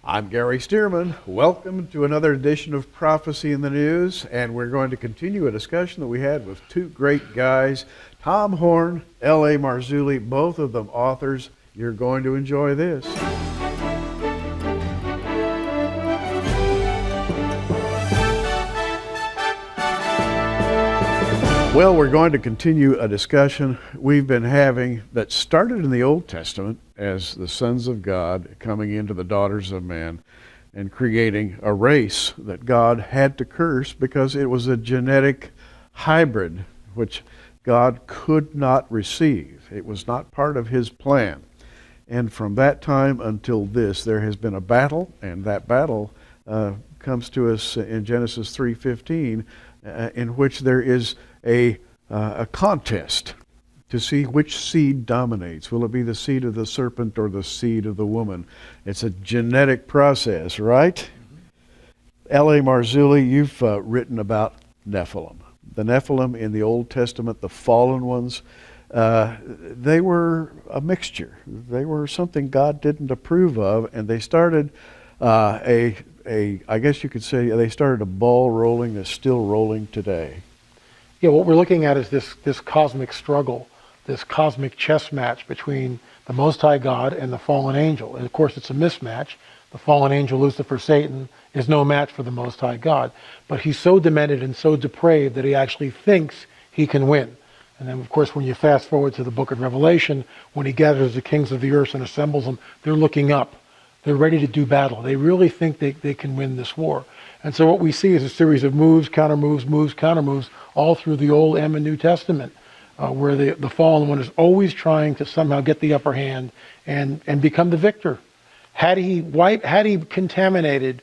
I'm Gary Stearman. Welcome to another edition of Prophecy in the News, and we're going to continue a discussion that we had with two great guys, Tom Horn, L.A. Marzulli, both of them authors. You're going to enjoy this. Well, we're going to continue a discussion we've been having that started in the Old Testament as the sons of God coming into the daughters of man and creating a race that God had to curse because it was a genetic hybrid which God could not receive. It was not part of his plan. And from that time until this, there has been a battle, and that battle comes to us in Genesis 3:15, in which there is a contest to see which seed dominates. Will it be the seed of the serpent or the seed of the woman? It's a genetic process, right? Mm-hmm. L.A. Marzulli, you've written about Nephilim. The Nephilim in the Old Testament, the fallen ones, they were a mixture. They were something God didn't approve of, and they started I guess you could say, they started a ball rolling that's still rolling today. Yeah, what we're looking at is this cosmic struggle, this cosmic chess match between the Most High God and the fallen angel. And of course, it's a mismatch. The fallen angel, Lucifer, Satan, is no match for the Most High God. But he's so demented and so depraved that he actually thinks he can win. And then, of course, when you fast forward to the book of Revelation, when he gathers the kings of the earth and assembles them, they're looking up. They're ready to do battle. They really think they can win this war. And so what we see is a series of moves, counter moves, counter moves, all through the Old and the New Testament, where the fallen one is always trying to somehow get the upper hand and become the victor. Had he contaminated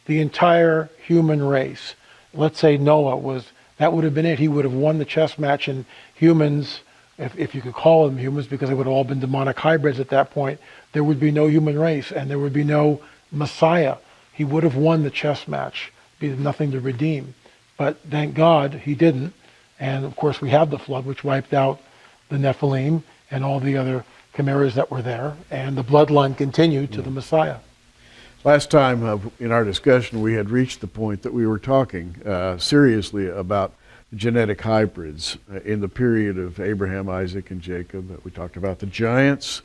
the entire human race, let's say Noah that would have been it. He would have won the chess match, and humans, if you could call them humans, because they would have all been demonic hybrids at that point, there would be no human race, and there would be no Messiah. He would have won the chess match, be nothing to redeem. But thank God he didn't. And of course we have the flood, which wiped out the Nephilim and all the other chimeras that were there, and the bloodline continued to the Messiah. Last time in our discussion, we had reached the point that we were talking seriously about genetic hybrids in the period of Abraham, Isaac, and Jacob. We talked about the giants.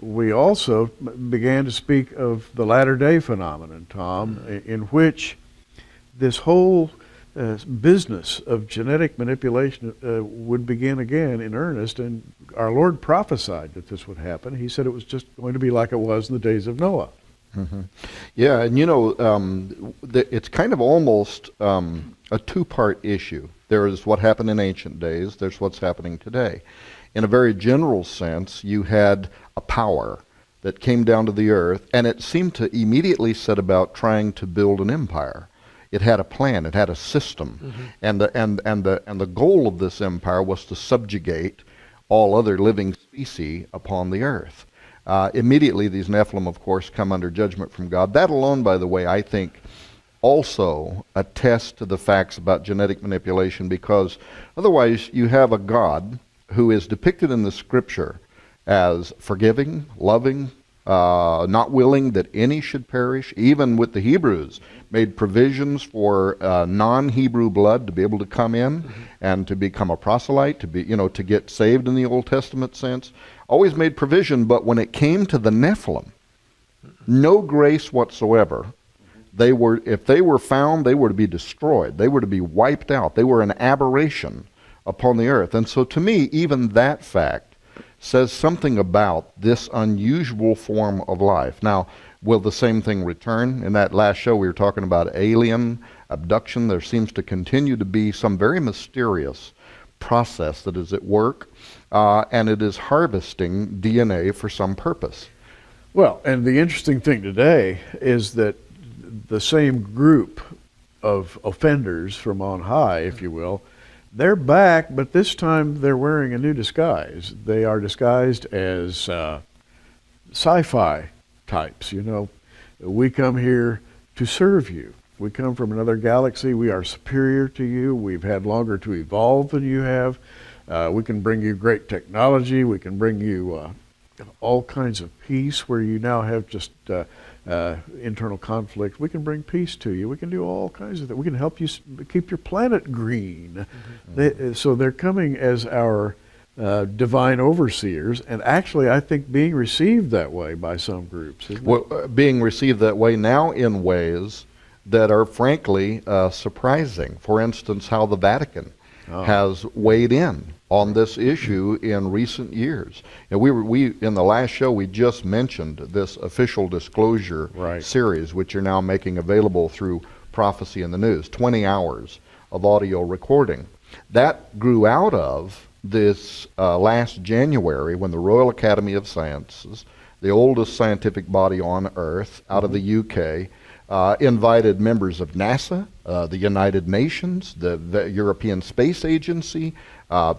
We also began to speak of the latter-day phenomenon, Tom, in which this whole business of genetic manipulation would begin again in earnest, and our Lord prophesied that this would happen. He said it was just going to be like it was in the days of Noah. Mm-hmm. Yeah, and it's kind of almost a two-part issue. There is what happened in ancient days, there's what's happening today. In a very general sense, you had a power that came down to the earth, and it seemed to immediately set about trying to build an empire. It had a plan, it had a system, mm-hmm. and the goal of this empire was to subjugate all other living species upon the earth. Immediately, these Nephilim, of course, come under judgment from God. That alone, by the way, I think also attests to the facts about genetic manipulation, because otherwise you have a God who is depicted in the scripture as forgiving, loving, not willing that any should perish. Even with the Hebrews, made provisions for non-Hebrew blood to be able to come in mm-hmm. and to become a proselyte, to get saved in the Old Testament sense. Always made provision, but when it came to the Nephilim, no grace whatsoever. If they were found, they were to be destroyed. They were to be wiped out. They were an aberration upon the earth. And so to me, even that fact says something about this unusual form of life. Now, will the same thing return? In that last show, we were talking about alien abduction. There seems to continue to be some very mysterious process that is at work, and it is harvesting DNA for some purpose. Well, and the interesting thing today is that the same group of offenders from on high, if you will, they're back, but this time they're wearing a new disguise. They are disguised as sci-fi types. We come here to serve you. We come from another galaxy. We are superior to you. We've had longer to evolve than you have. We can bring you great technology. We can bring you all kinds of peace where you now have just internal conflict. We can bring peace to you. We can do all kinds of things. We can help you keep your planet green. So they're coming as our divine overseers, and actually I think being received that way by some groups. Isn't it? Being received that way now in ways that are frankly surprising. For instance, how the Vatican has weighed in on this issue in recent years. And we in the last show we just mentioned this official disclosure series, which you're now making available through Prophecy in the News, 20 hours of audio recording. That grew out of this last January when the Royal Academy of Sciences, the oldest scientific body on earth out of the UK, invited members of NASA, the United Nations, the European Space Agency,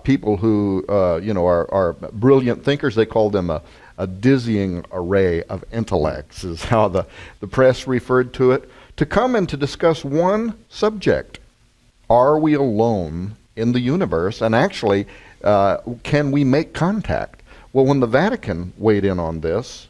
people who are brilliant thinkers. They call them a dizzying array of intellects, is how the press referred to it, to come and to discuss one subject. Are we alone in the universe? And actually, can we make contact? Well, when the Vatican weighed in on this,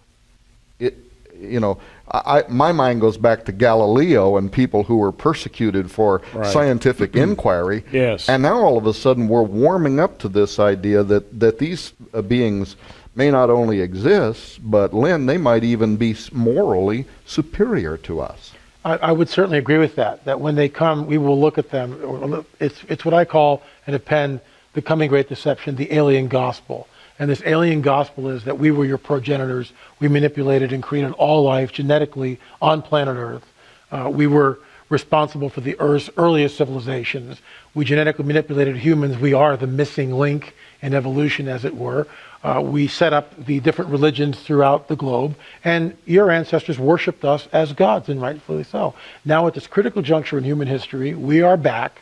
my mind goes back to Galileo and people who were persecuted for scientific inquiry. Yes. And now all of a sudden we're warming up to this idea that these beings may not only exist, but Lynn, they might even be morally superior to us. I would certainly agree with that. That when they come, we will look at them. It's what I call in a pen the coming great deception, the alien gospel. And this alien gospel is that we were your progenitors. We manipulated and created all life genetically on planet Earth. We were responsible for the Earth's earliest civilizations. We genetically manipulated humans. We are the missing link in evolution, as it were. We set up the different religions throughout the globe, and your ancestors worshipped us as gods, and rightfully so. Now at this critical juncture in human history, we are back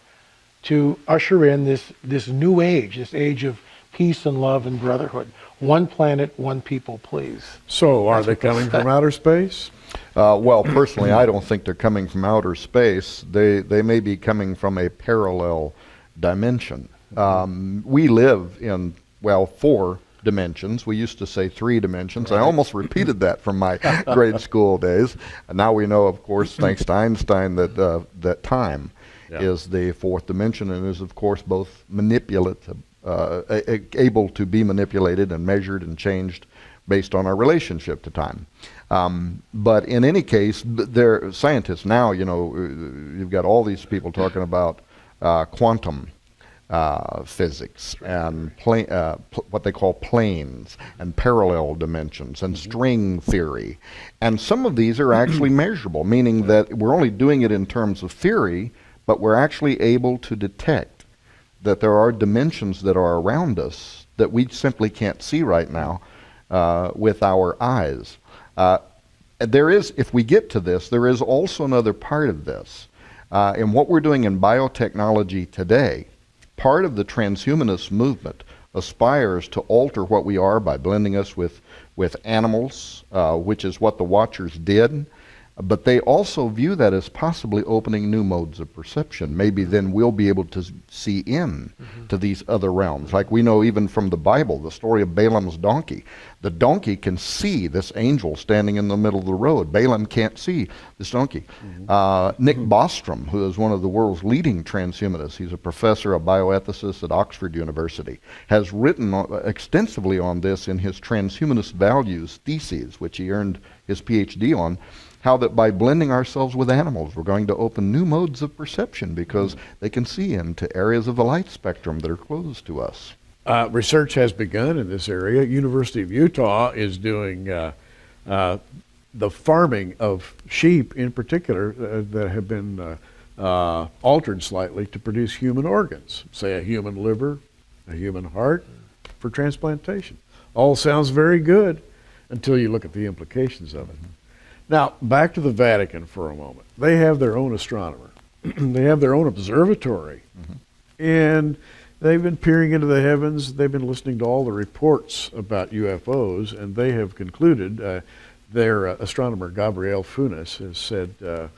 to usher in this new age, this age of peace and love and brotherhood. One planet, one people, please. So are they coming from outer space? Well, personally, I don't think they're coming from outer space. They may be coming from a parallel dimension. We live in, 4 dimensions. We used to say 3 dimensions. I almost repeated that from my grade school days. And now we know, of course, thanks to Einstein, that time is the 4th dimension and is, of course, both manipulative, able to be manipulated and measured and changed based on our relationship to time. But in any case, scientists now, you've got all these people talking about quantum physics and what they call planes and parallel dimensions and string theory. And some of these are actually measurable, meaning that we're only doing it in terms of theory, but we're actually able to detect that there are dimensions that are around us that we simply can't see right now with our eyes. If we get to this, there is also another part of this. In what we're doing in biotechnology today, part of the transhumanist movement aspires to alter what we are by blending us with animals, which is what the Watchers did. But they also view that as possibly opening new modes of perception. Maybe then we'll be able to see in to these other realms. Like we know even from the Bible, the story of Balaam's donkey. The donkey can see this angel standing in the middle of the road. Balaam can't see this donkey. Nick Bostrom, who is one of the world's leading transhumanists, he's a professor, a bioethicist at Oxford University, has written extensively on this in his Transhumanist Values thesis, which he earned his PhD on, how that by blending ourselves with animals, we're going to open new modes of perception because they can see into areas of the light spectrum that are closed to us. Research has begun in this area. University of Utah is doing the farming of sheep in particular that have been altered slightly to produce human organs, say a human liver, a human heart, for transplantation. All sounds very good until you look at the implications of it. Now, back to the Vatican for a moment. They have their own astronomer. They have their own observatory. And they've been peering into the heavens. They've been listening to all the reports about UFOs, and they have concluded, their astronomer, Gabriel Funes, has said,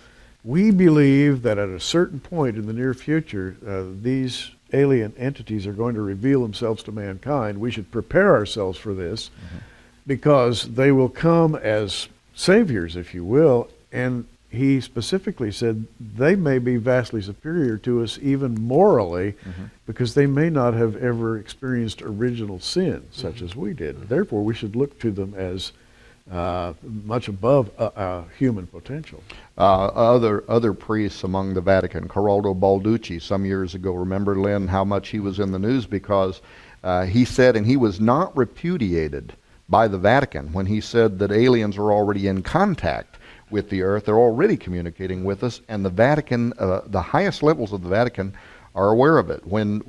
we believe that at a certain point in the near future, these alien entities are going to reveal themselves to mankind. We should prepare ourselves for this. because they will come as saviors, if you will, and he specifically said they may be vastly superior to us even morally because they may not have ever experienced original sin such as we did. Therefore, we should look to them as much above human potential. Other priests among the Vatican, Corrado Balducci, some years ago, remember, Lynn, how much he was in the news because he said, and he was not repudiated by the Vatican when he said that aliens are already in contact with the earth, they're already communicating with us, and the Vatican, the highest levels of the Vatican are aware of it. When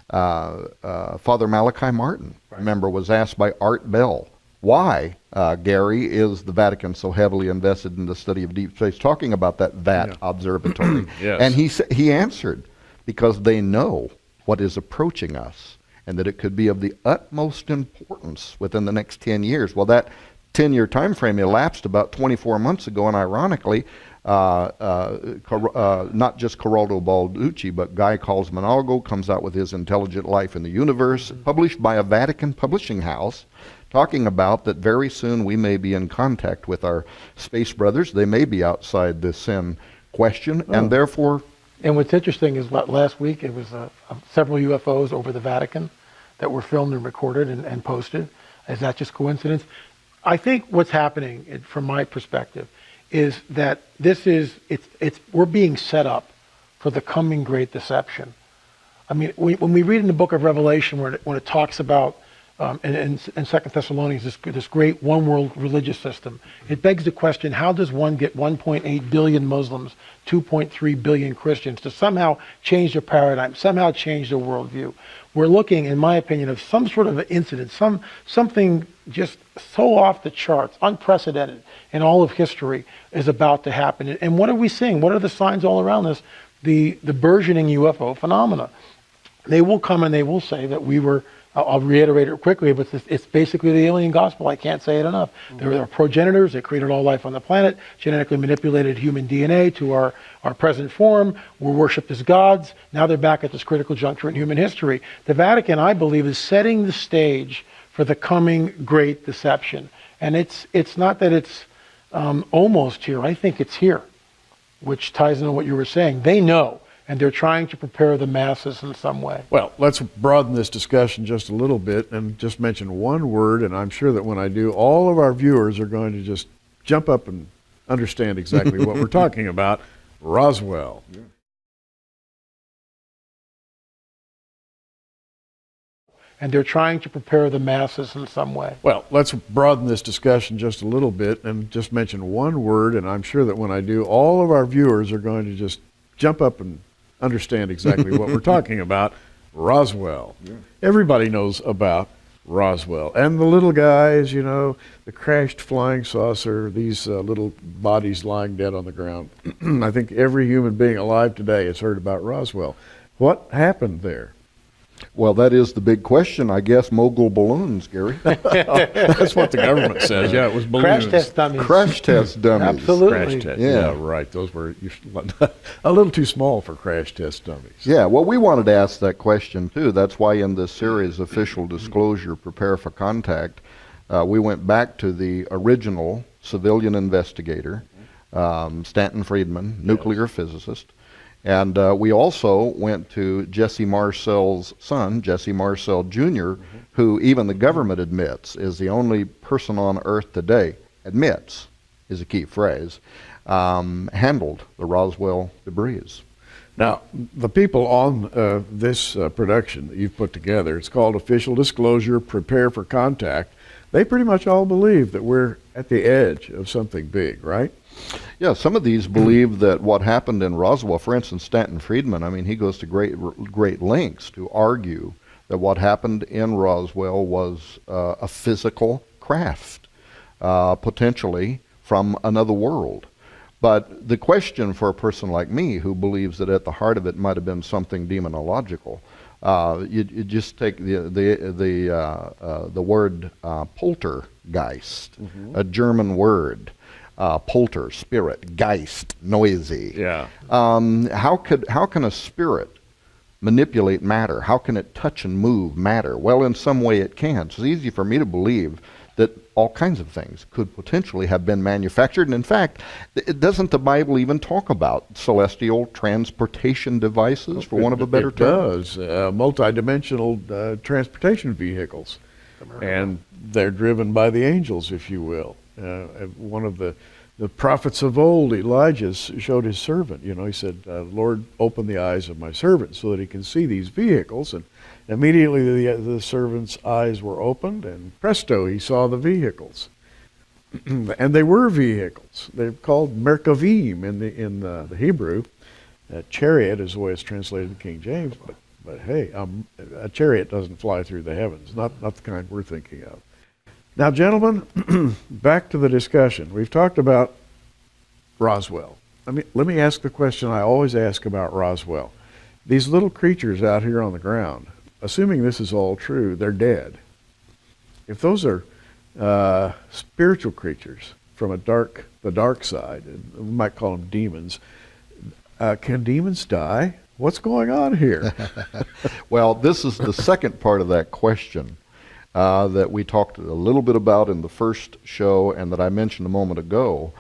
Father Malachi Martin, remember, was asked by Art Bell, why, Gary, is the Vatican so heavily invested in the study of deep space, talking about that VAT observatory. Yes. And he answered, because they know what is approaching us and that it could be of the utmost importance within the next 10 years. Well, that 10-year time frame elapsed about 24 months ago, and ironically, not just Corrado Balducci, but Guy Cosmonalgo comes out with his Intelligent Life in the Universe, published by a Vatican publishing house, talking about that very soon we may be in contact with our space brothers. They may be outside the sin question, and therefore... And what's interesting is last week it was several UFOs over the Vatican that were filmed and recorded and posted. Is that just coincidence? I think what's happening, from my perspective, is that we're being set up for the coming great deception. I mean, when we read in the book of Revelation, when it talks about in 2 Thessalonians, this great one world religious system, it begs the question: how does one get 1.8 billion Muslims, 2.3 billion Christians to somehow change their paradigm, somehow change their worldview? We're looking, in my opinion, of some sort of an incident, something just so off the charts, unprecedented in all of history is about to happen. And what are we seeing? What are the signs all around us? The burgeoning UFO phenomena. They will come and they will say that we were, I'll reiterate it quickly, but it's basically the alien gospel. I can't say it enough. There are progenitors that created all life on the planet, genetically manipulated human DNA to our present form. We're worshipped as gods. Now they're back at this critical juncture in human history. The Vatican, I believe, is setting the stage for the coming great deception. And it's not that it's almost here. I think it's here, which ties into what you were saying. They know, and they're trying to prepare the masses in some way. Well, let's broaden this discussion just a little bit and just mention one word, and I'm sure that when I do, all of our viewers are going to just jump up and understand exactly what we're talking about. Roswell. Yeah. And they're trying to prepare the masses in some way. Well, let's broaden this discussion just a little bit and just mention one word, and I'm sure that when I do, all of our viewers are going to just jump up and understand exactly what we're talking about. Roswell. Yeah. Everybody knows about Roswell. And the little guys, you know, the crashed flying saucer, these little bodies lying dead on the ground. I think every human being alive today has heard about Roswell. What happened there? Well, that is the big question, I guess. Mogul balloons, Gary. That's what the government says. Yeah, it was balloons. Crash test dummies. Crash test dummies. Absolutely. Crash test. Yeah, right. Those were a little too small for crash test dummies. Yeah, well, we wanted to ask that question, too. That's why in this series, Official Disclosure, Prepare for Contact, we went back to the original civilian investigator, Stanton Friedman, nuclear physicist. And we also went to Jesse Marcel's son, Jesse Marcel Jr., who even the government admits is the only person on Earth today, admits is a key phrase, handled the Roswell debris. Now, the people on this production that you've put together, it's called Official Disclosure, Prepare for Contact. They pretty much all believe that we're at the edge of something big, right? Yeah, some of these believe that what happened in Roswell, for instance, Stanton Friedman, I mean, he goes to great lengths to argue that what happened in Roswell was a physical craft, potentially from another world. But the question for a person like me who believes that at the heart of it might have been something demonological, you just take the word poltergeist, a German word. Polter, spirit, geist, noisy. Yeah. How can a spirit manipulate matter? How can it touch and move matter? Well, in some way it can. So it's easy for me to believe that all kinds of things could potentially have been manufactured. And in fact, doesn't the Bible even talk about celestial transportation devices, for want of a better term? It does. Multidimensional transportation vehicles. And they're driven by the angels, if you will. One of the prophets of old, Elijah, showed his servant. He said, Lord, open the eyes of my servant so that he can see these vehicles. And immediately the servant's eyes were opened, and presto, he saw the vehicles. And they were vehicles. They're called merkavim in the Hebrew. Chariot is the way it's translated in King James, but hey, a chariot doesn't fly through the heavens, not the kind we're thinking of. Now, gentlemen, back to the discussion. We've talked about Roswell. Let me ask the question I always ask about Roswell. These little creatures out here on the ground, assuming this is all true, they're dead. If those are spiritual creatures from the dark side, and we might call them demons, can demons die? What's going on here? Well, this is the second part of that question that we talked a little bit about in the first show and that I mentioned a moment ago.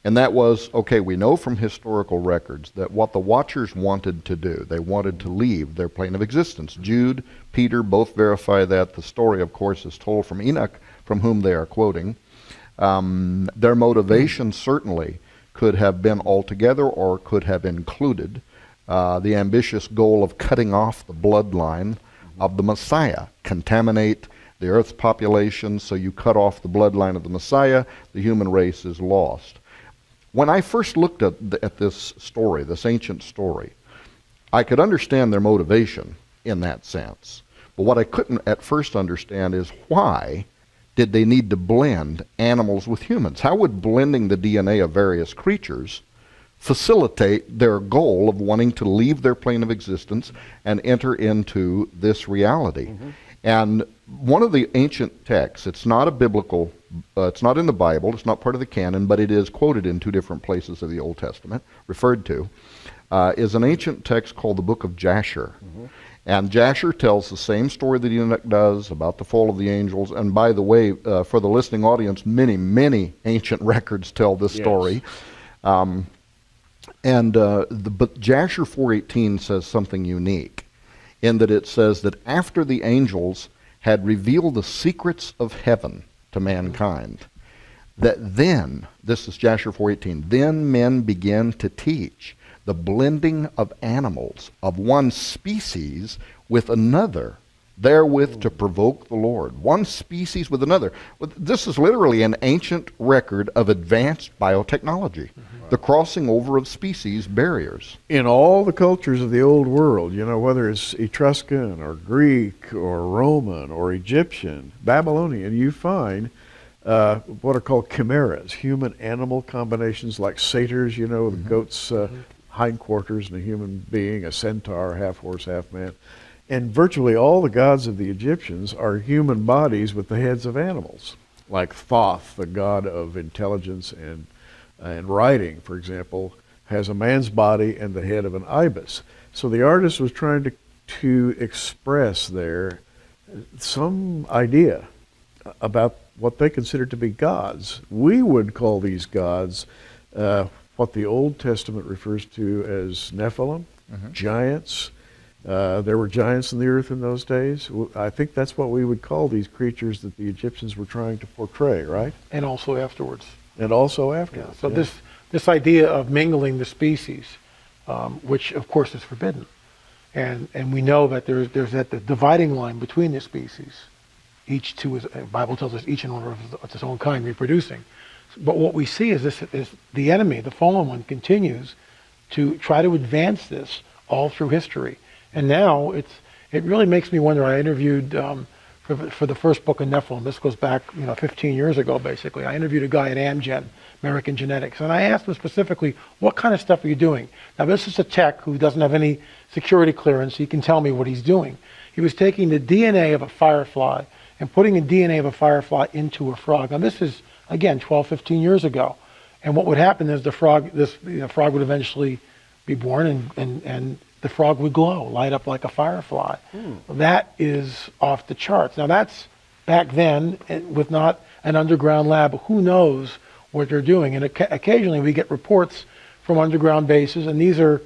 And that was, okay, we know from historical records that what the Watchers wanted to do, they wanted to leave their plane of existence. Jude, Peter both verify that. The story, of course, is told from Enoch, from whom they are quoting. Their motivation certainly could have been altogether or could have included the ambitious goal of cutting off the bloodline of the Messiah, contaminate the earth's population, so you cut off the bloodline of the Messiah, the human race is lost. When I first looked at this story, this ancient story, I could understand their motivation in that sense. But what I couldn't at first understand is why did they need to blend animals with humans? How would blending the DNA of various creatures facilitate their goal of wanting to leave their plane of existence and enter into this reality? Mm-hmm. And one of the ancient texts, it's not a biblical, it's not in the Bible, it's not part of the canon, but it is quoted in two different places of the Old Testament, referred to, is an ancient text called the Book of Jasher. Mm-hmm. And Jasher tells the same story that Enoch does about the fall of the angels. And by the way, for the listening audience, many, many ancient records tell this story. But Jasher 4:18 says something unique in that it says that after the angels had revealed the secrets of heaven to mankind, that then, this is Jasher 4:18, then men began to teach the blending of animals of one species with another, therewith to provoke the Lord. One species with another. This is literally an ancient record of advanced biotechnology. Mm-hmm. The crossing over of species barriers. In all the cultures of the old world, whether it's Etruscan or Greek or Roman or Egyptian, Babylonian, you find what are called chimeras, human-animal combinations like satyrs, the goat's hindquarters and a human being, a centaur, half horse, half man. And virtually all the gods of the Egyptians are human bodies with the heads of animals, like Thoth, the god of intelligence and writing, for example, has a man's body and the head of an ibis. So the artist was trying to express there some idea about what they considered to be gods. We would call these gods what the Old Testament refers to as Nephilim, giants. There were giants in the earth in those days. I think that's what we would call these creatures that the Egyptians were trying to portray, right? And also afterwards. And also afterwards. Yeah. So this idea of mingling the species, which of course is forbidden, and we know that there's that the dividing line between the species. Each two is, the Bible tells us, each in order of its own kind, reproducing. But what we see is the enemy, the fallen one, continues to try to advance this all through history. And now it really makes me wonder. I interviewed for the first book of Nephilim. This goes back 15 years ago, basically. I interviewed a guy at Amgen, American Genetics, and I asked him specifically, what kind of stuff are you doing? Now, this is a tech who doesn't have any security clearance. He can tell me what he's doing. He was taking the DNA of a firefly and putting the DNA of a firefly into a frog. Now, this is, again, 12, 15 years ago. And what would happen is the frog would eventually be born and the frog would glow, light up like a firefly. That is off the charts. Now that's back then with not an underground lab. Who knows what they're doing? And occasionally we get reports from underground bases, and these are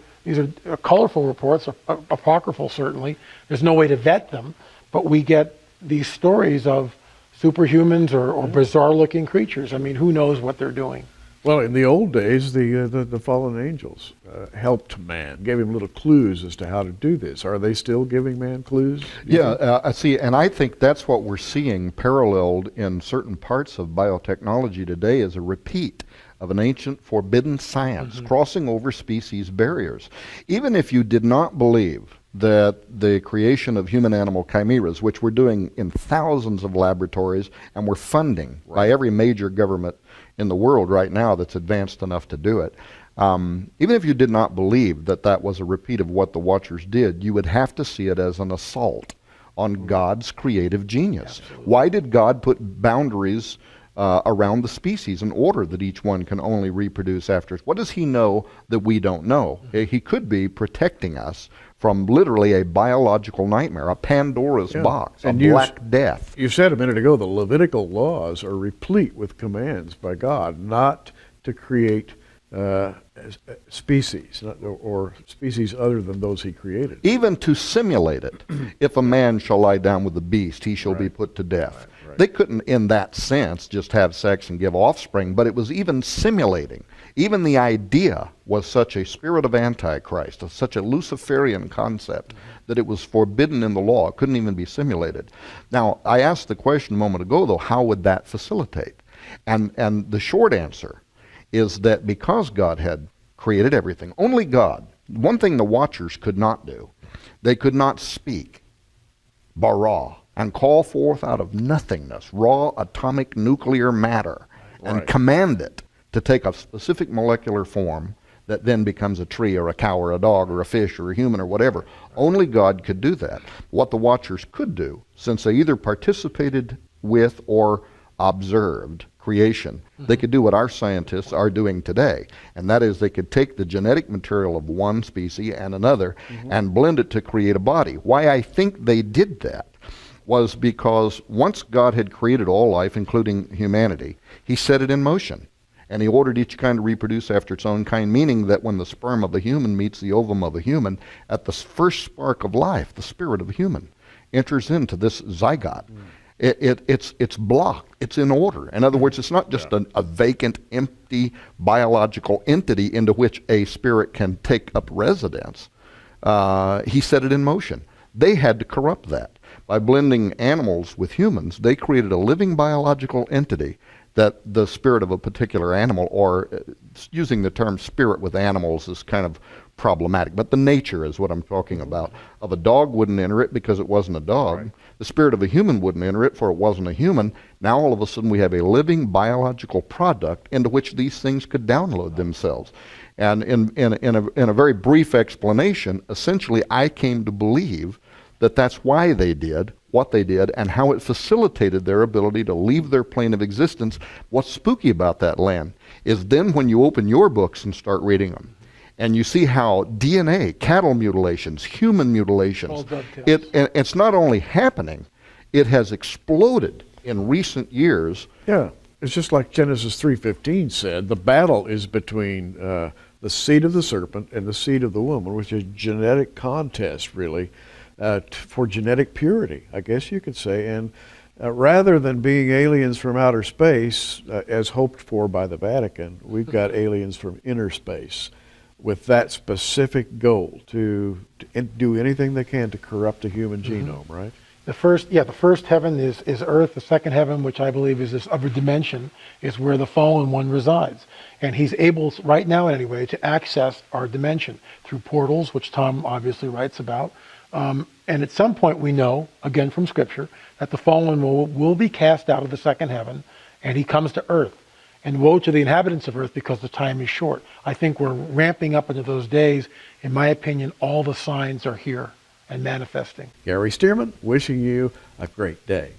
colorful reports, apocryphal certainly. There's no way to vet them, but we get these stories of superhumans or bizarre-looking creatures. I mean, who knows what they're doing? Well, in the old days, the fallen angels helped man, gave him little clues as to how to do this. Are they still giving man clues? Yeah, I see, and I think that's what we're seeing paralleled in certain parts of biotechnology today as a repeat of an ancient forbidden science, crossing over species barriers. Even if you did not believe that the creation of human-animal chimeras, which we're doing in thousands of laboratories and we're funding by every major government in the world right now that's advanced enough to do it, even if you did not believe that that was a repeat of what the Watchers did, you would have to see it as an assault on God's creative genius. Absolutely. Why did God put boundaries around the species in order that each one can only reproduce after us? What does he know that we don't know? He could be protecting us from literally a biological nightmare, a Pandora's box, And a black death. You said a minute ago the Levitical laws are replete with commands by God not to create species or species other than those he created. Even to simulate it. If a man shall lie down with the beast, he shall be put to death. Right. They couldn't, in that sense, just have sex and give offspring, but it was even simulating. Even the idea was such a spirit of Antichrist, such a Luciferian concept, that it was forbidden in the law. It couldn't even be simulated. Now, I asked the question a moment ago, though, how would that facilitate? And the short answer is that because God had created everything, only God, one thing the Watchers could not do, they could not speak, bara, and call forth out of nothingness raw atomic nuclear matter and command it to take a specific molecular form that then becomes a tree or a cow or a dog or a fish or a human or whatever. Only God could do that. What the Watchers could do, since they either participated with or observed creation, they could do what our scientists are doing today, and that is they could take the genetic material of one species and another and blend it to create a body. Why I think they did that was because once God had created all life, including humanity, he set it in motion. And he ordered each kind to reproduce after its own kind, meaning that when the sperm of a human meets the ovum of a human, at the first spark of life, the spirit of a human enters into this zygote. It's blocked. It's in order. In other words, it's not just a vacant, empty biological entity into which a spirit can take up residence. He set it in motion. They had to corrupt that. By blending animals with humans, they created a living biological entity that the spirit of a particular animal, or using the term spirit with animals is kind of problematic, but the nature is what I'm talking about. Of a dog wouldn't enter it because it wasn't a dog. Right. The spirit of a human wouldn't enter it for it wasn't a human. Now all of a sudden we have a living biological product into which these things could download themselves. And in a very brief explanation, essentially I came to believe that that's why they did what they did and how it facilitated their ability to leave their plane of existence. What's spooky about that, Len, is then when you open your books and start reading them, and you see how DNA, cattle mutilations, human mutilations, it's not only happening, it has exploded in recent years. Yeah, it's just like Genesis 3:15 said, the battle is between the seed of the serpent and the seed of the woman, which is a genetic contest, really, for genetic purity, I guess you could say. And rather than being aliens from outer space, as hoped for by the Vatican, we've got aliens from inner space with that specific goal to do anything they can to corrupt the human genome, right? The first heaven is Earth. The second heaven, which I believe is this other dimension, is where the fallen one resides. And he's able, right now anyway, to access our dimension through portals, which Tom obviously writes about. And at some point we know, again from Scripture, that the fallen will be cast out of the second heaven, and he comes to Earth. And woe to the inhabitants of Earth because the time is short. I think we're ramping up into those days. In my opinion, all the signs are here and manifesting. Gary Stearman, wishing you a great day.